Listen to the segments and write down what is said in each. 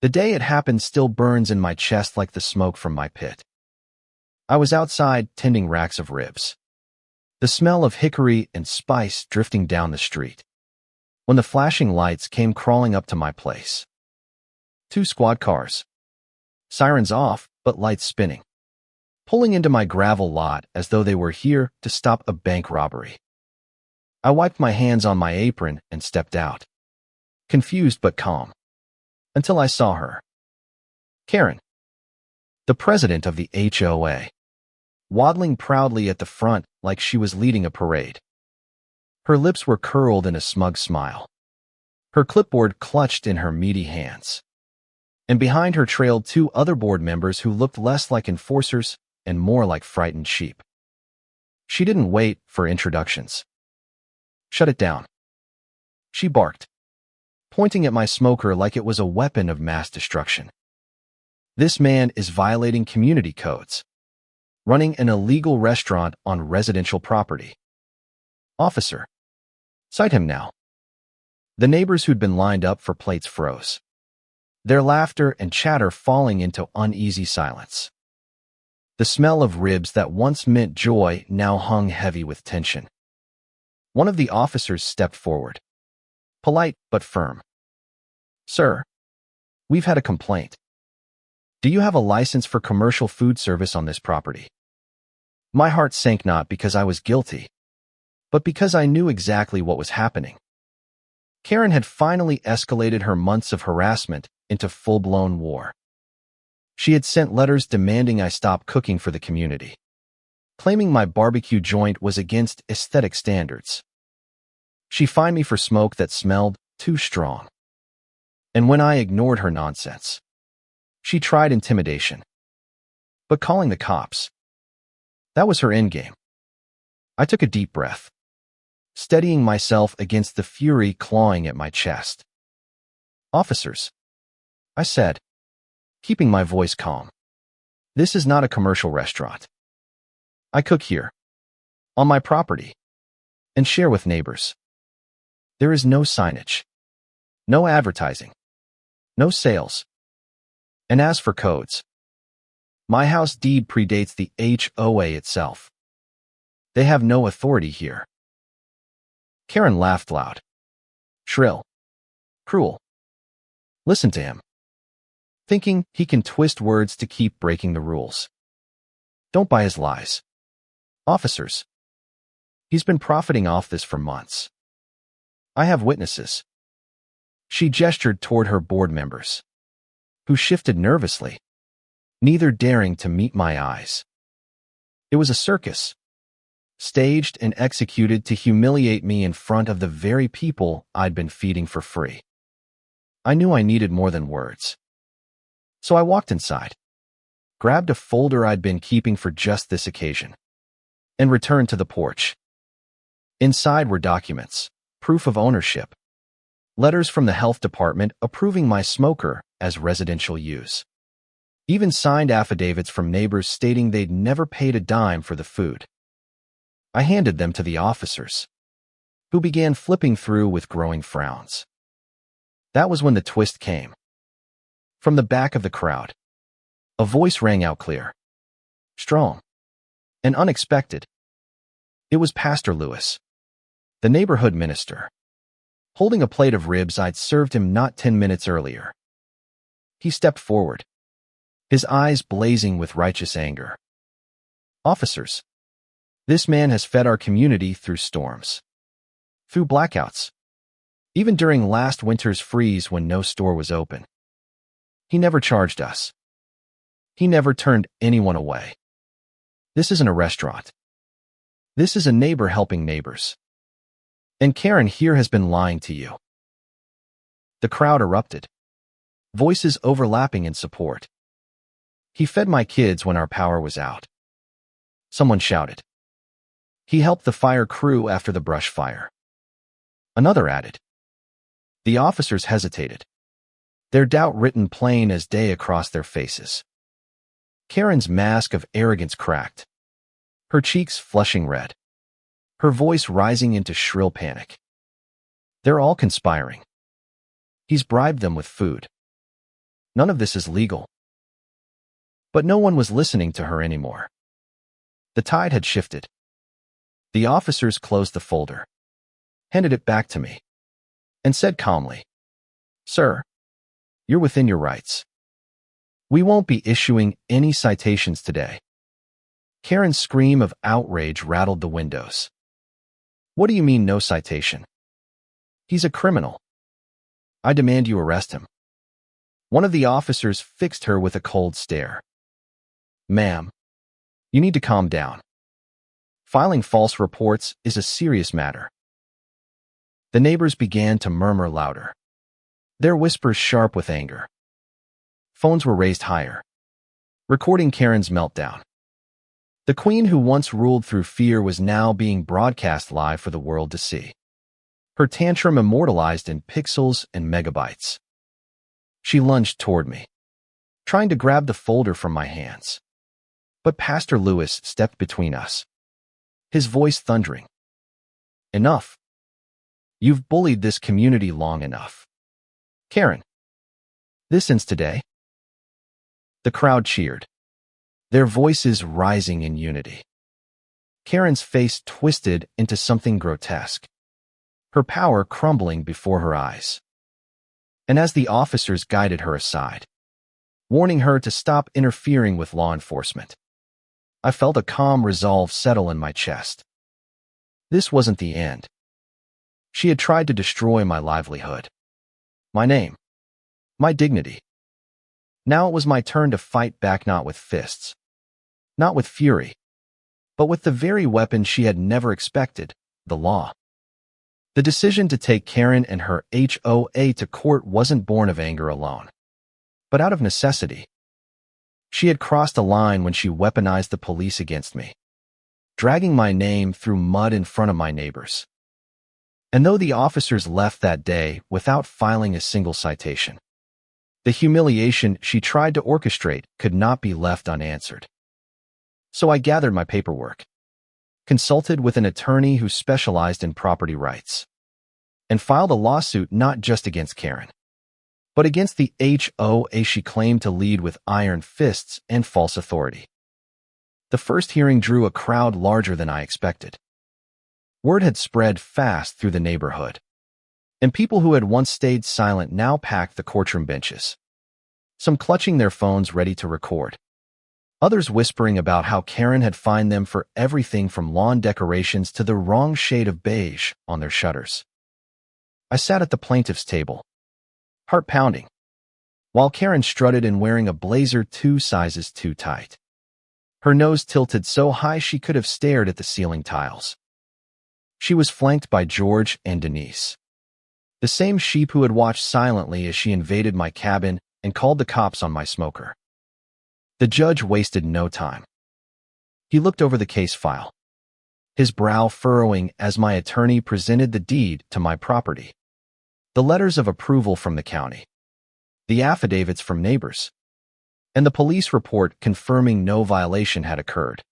The day it happened still burns in my chest like the smoke from my pit. I was outside tending racks of ribs. The smell of hickory and spice drifting down the street. When the flashing lights came crawling up to my place. 2 squad cars. Sirens off, but lights spinning. Pulling into my gravel lot as though they were here to stop a bank robbery. I wiped my hands on my apron and stepped out. Confused but calm. Until I saw her. Karen. The president of the HOA. Waddling proudly at the front like she was leading a parade. Her lips were curled in a smug smile. Her clipboard clutched in her meaty hands. And behind her trailed 2 other board members who looked less like enforcers and more like frightened sheep. She didn't wait for introductions. Shut it down. She barked, pointing at my smoker like it was a weapon of mass destruction. This man is violating community codes. Running an illegal restaurant on residential property. Officer. Cite him now. The neighbors who'd been lined up for plates froze. Their laughter and chatter falling into uneasy silence. The smell of ribs that once meant joy now hung heavy with tension. One of the officers stepped forward. Polite but firm. Sir, we've had a complaint. Do you have a license for commercial food service on this property? My heart sank not because I was guilty, but because I knew exactly what was happening. Karen had finally escalated her months of harassment into full-blown war. She had sent letters demanding I stop cooking for the community, claiming my barbecue joint was against aesthetic standards. She fined me for smoke that smelled too strong. And when I ignored her nonsense, she tried intimidation. But calling the cops, that was her endgame. I took a deep breath, steadying myself against the fury clawing at my chest. Officers, I said, keeping my voice calm. This is not a commercial restaurant. I cook here, on my property, and share with neighbors. There is no signage, no advertising, no sales. And as for codes, my house deed predates the HOA itself. They have no authority here. Karen laughed loud, shrill, cruel. Listen to him, thinking he can twist words to keep breaking the rules. Don't buy his lies. Officers, he's been profiting off this for months. I have witnesses. She gestured toward her board members, who shifted nervously, neither daring to meet my eyes. It was a circus, staged and executed to humiliate me in front of the very people I'd been feeding for free. I knew I needed more than words. So I walked inside, grabbed a folder I'd been keeping for just this occasion, and returned to the porch. Inside were documents, proof of ownership, letters from the health department approving my smoker as residential use, even signed affidavits from neighbors stating they'd never paid a dime for the food. I handed them to the officers, who began flipping through with growing frowns. That was when the twist came. From the back of the crowd, a voice rang out clear, strong, and unexpected. It was Pastor Lewis, the neighborhood minister, holding a plate of ribs I'd served him not 10 minutes earlier. He stepped forward, his eyes blazing with righteous anger. Officers, this man has fed our community through storms, through blackouts, even during last winter's freeze when no store was open. He never charged us. He never turned anyone away. This isn't a restaurant. This is a neighbor helping neighbors. And Karen here has been lying to you. The crowd erupted, voices overlapping in support. He fed my kids when our power was out. Someone shouted. He helped the fire crew after the brush fire. Another added. The officers hesitated, their doubt written plain as day across their faces. Karen's mask of arrogance cracked, her cheeks flushing red, her voice rising into shrill panic. They're all conspiring. He's bribed them with food. None of this is legal. But no one was listening to her anymore. The tide had shifted. The officers closed the folder, handed it back to me, and said calmly, "Sir, you're within your rights. We won't be issuing any citations today." Karen's scream of outrage rattled the windows. "What do you mean, no citation? He's a criminal. I demand you arrest him." One of the officers fixed her with a cold stare. "Ma'am, you need to calm down. Filing false reports is a serious matter." The neighbors began to murmur louder, their whispers sharp with anger. Phones were raised higher, recording Karen's meltdown. The queen who once ruled through fear was now being broadcast live for the world to see. Her tantrum immortalized in pixels and megabytes. She lunged toward me, trying to grab the folder from my hands. But Pastor Lewis stepped between us, his voice thundering. "Enough. You've bullied this community long enough. Karen, this ends today." The crowd cheered, their voices rising in unity. Karen's face twisted into something grotesque, her power crumbling before her eyes. And as the officers guided her aside, warning her to stop interfering with law enforcement, I felt a calm resolve settle in my chest. This wasn't the end. She had tried to destroy my livelihood, my name, my dignity. Now it was my turn to fight back, not with fists, not with fury, but with the very weapon she had never expected, the law. The decision to take Karen and her HOA to court wasn't born of anger alone, but out of necessity. She had crossed a line when she weaponized the police against me, dragging my name through mud in front of my neighbors. And though the officers left that day without filing a single citation, the humiliation she tried to orchestrate could not be left unanswered. So I gathered my paperwork, consulted with an attorney who specialized in property rights, and filed a lawsuit not just against Karen, but against the HOA she claimed to lead with iron fists and false authority. The first hearing drew a crowd larger than I expected. Word had spread fast through the neighborhood, and people who had once stayed silent now packed the courtroom benches, some clutching their phones ready to record, others whispering about how Karen had fined them for everything from lawn decorations to the wrong shade of beige on their shutters. I sat at the plaintiff's table, heart pounding, while Karen strutted in wearing a blazer 2 sizes too tight. Her nose tilted so high she could have stared at the ceiling tiles. She was flanked by George and Denise, the same sheep who had watched silently as she invaded my cabin and called the cops on my smoker. The judge wasted no time. He looked over the case file, his brow furrowing as my attorney presented the deed to my property, the letters of approval from the county, the affidavits from neighbors, and the police report confirming no violation had occurred.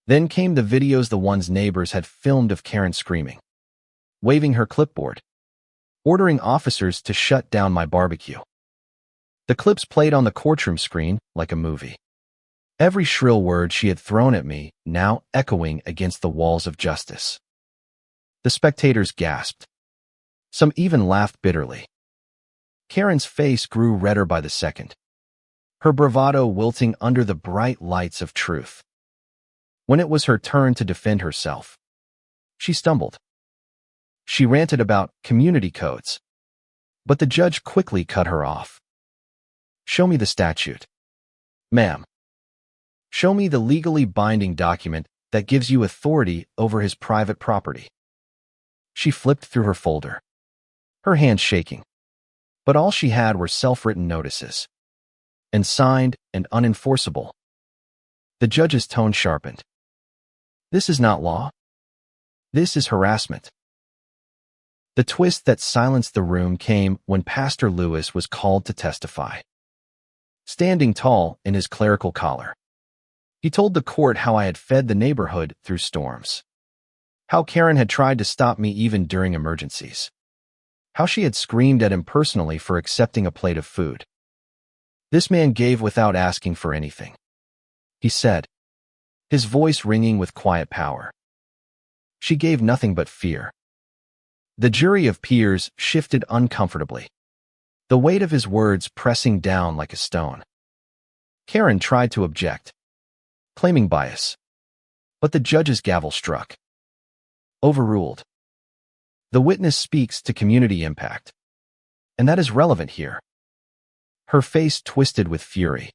Then came the videos the ones neighbors had filmed of Karen screaming, waving her clipboard, ordering officers to shut down my barbecue. The clips played on the courtroom screen like a movie, every shrill word she had thrown at me now echoing against the walls of justice. The spectators gasped. Some even laughed bitterly. Karen's face grew redder by the second, her bravado wilting under the bright lights of truth. When it was her turn to defend herself, she stumbled. She ranted about community codes, but the judge quickly cut her off. "Show me the statute." "Ma'am, show me the legally binding document that gives you authority over his private property." She flipped through her folder, her hands shaking, but all she had were self-written notices, and signed and unenforceable. The judge's tone sharpened. "This is not law. This is harassment." The twist that silenced the room came when Pastor Lewis was called to testify. Standing tall in his clerical collar, he told the court how I had fed the neighborhood through storms, how Karen had tried to stop me even during emergencies, how she had screamed at him personally for accepting a plate of food, This man gave without asking for anything, he said, his voice ringing with quiet power. She gave nothing but fear. The jury of peers shifted uncomfortably, the weight of his words pressing down like a stone. Karen tried to object, claiming bias, but the judge's gavel struck. Overruled. The witness speaks to community impact, and that is relevant here. Her face twisted with fury,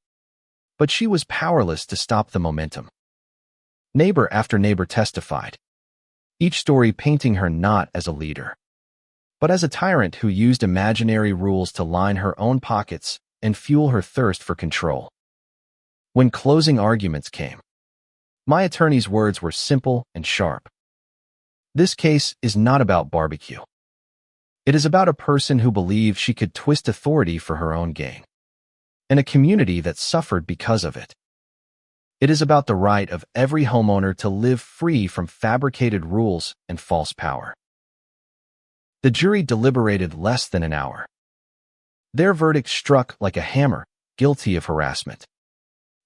but she was powerless to stop the momentum. Neighbor after neighbor testified, each story painting her not as a leader, but as a tyrant who used imaginary rules to line her own pockets and fuel her thirst for control. When closing arguments came, my attorney's words were simple and sharp. This case is not about barbecue. It is about a person who believed she could twist authority for her own gain, and a community that suffered because of it. It is about the right of every homeowner to live free from fabricated rules and false power. The jury deliberated less than an hour. Their verdict struck like a hammer: guilty of harassment,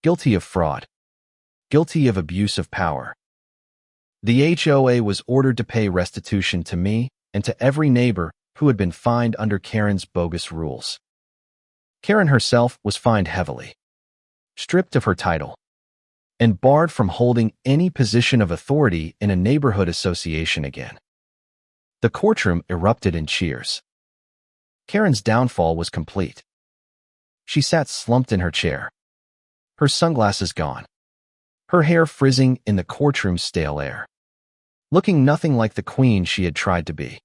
guilty of fraud, guilty of abuse of power. The HOA was ordered to pay restitution to me and to every neighbor who had been fined under Karen's bogus rules. Karen herself was fined heavily, stripped of her title, and barred from holding any position of authority in a neighborhood association again. The courtroom erupted in cheers. Karen's downfall was complete. She sat slumped in her chair, her sunglasses gone, her hair frizzing in the courtroom's stale air, looking nothing like the queen she had tried to be.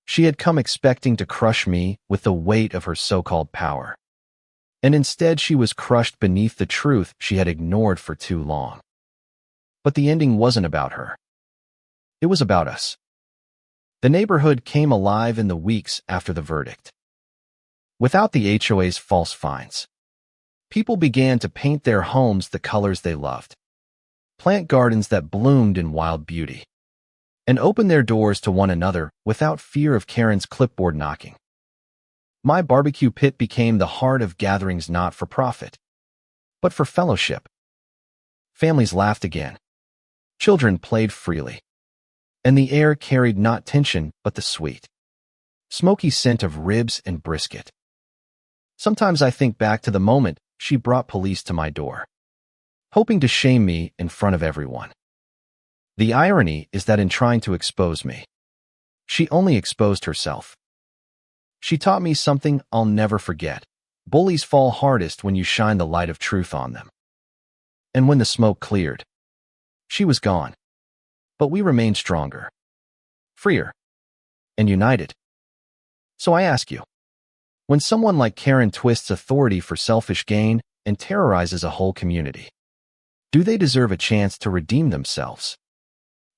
She had come expecting to crush me with the weight of her so-called power, and instead she was crushed beneath the truth she had ignored for too long. But the ending wasn't about her. It was about us. The neighborhood came alive in the weeks after the verdict. Without the HOA's false fines, people began to paint their homes the colors they loved, plant gardens that bloomed in wild beauty, and open their doors to one another without fear of Karen's clipboard knocking. My barbecue pit became the heart of gatherings not for profit, but for fellowship. Families laughed again. Children played freely, and the air carried not tension but the sweet, smoky scent of ribs and brisket. Sometimes I think back to the moment she brought police to my door, hoping to shame me in front of everyone. The irony is that in trying to expose me, she only exposed herself. She taught me something I'll never forget. Bullies fall hardest when you shine the light of truth on them. And when the smoke cleared, she was gone. But we remained stronger, freer, and united. So I ask you, when someone like Karen twists authority for selfish gain and terrorizes a whole community, do they deserve a chance to redeem themselves?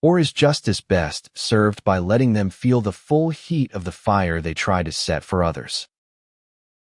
Or is justice best served by letting them feel the full heat of the fire they try to set for others?